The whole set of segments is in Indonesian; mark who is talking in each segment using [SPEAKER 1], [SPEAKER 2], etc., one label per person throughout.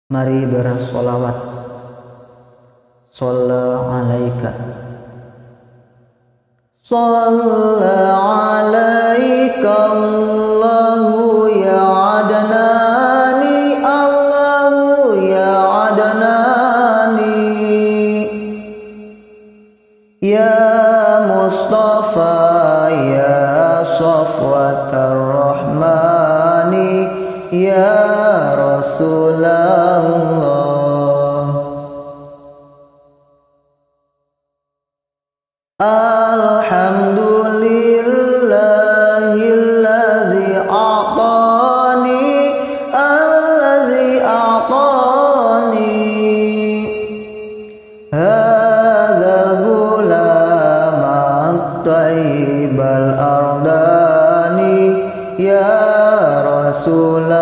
[SPEAKER 1] Mari bersolawat. Shalla alaika. Shalla alaika Allahu ya adnani, Allahu ya adnani, ya Mustafa ya Safwatar Rahmani, ya Rasulullah. Alhamdulillahilladzi a'tani hadzal ghulama at-thayyibal ardani, ya Rasulullah.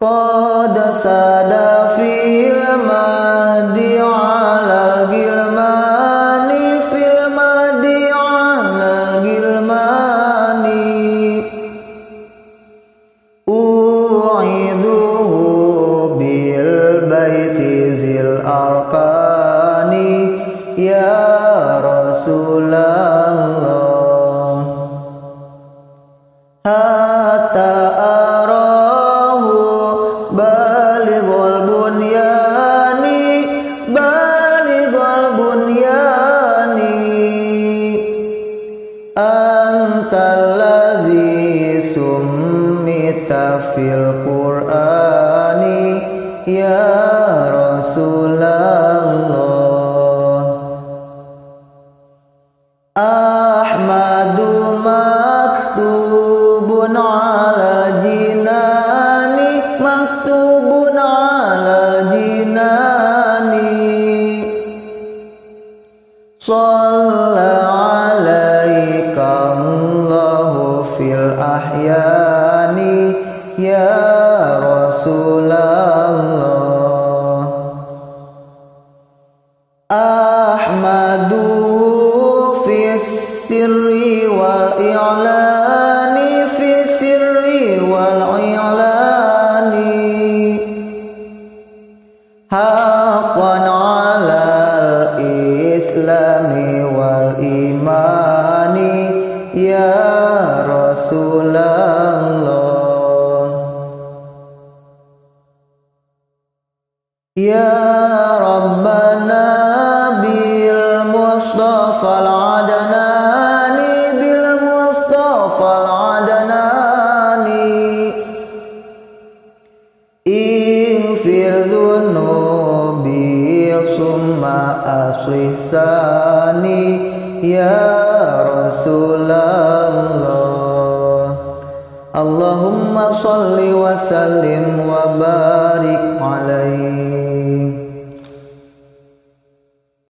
[SPEAKER 1] Qad sada fil madi alal gilmani, fil madi alal gilmani, u'idhuhu bil baiti zil arkani, ya Rasulullah. Hatta arahu balighul bunyani, balighul bunyani, antalladzi summita fil qur'ani, ya Rasulullah. Ahmadu maktubun alal jinani, maktubun alal jinani, shalla alaika Allahu fil ahyani, ya Rasulullah. Ahmaduhu fi sirri wal i'lani, fi sirri wal i'lani, haqqan 'alal islami wal imani, ya Rasulullah. Ya Rabbana bil Mustafal adnani, bil Mustafal adnani, ighfir dhunubi summa aslih sani, ya Rasulullah. Allahumma sholli wa sallim wa barik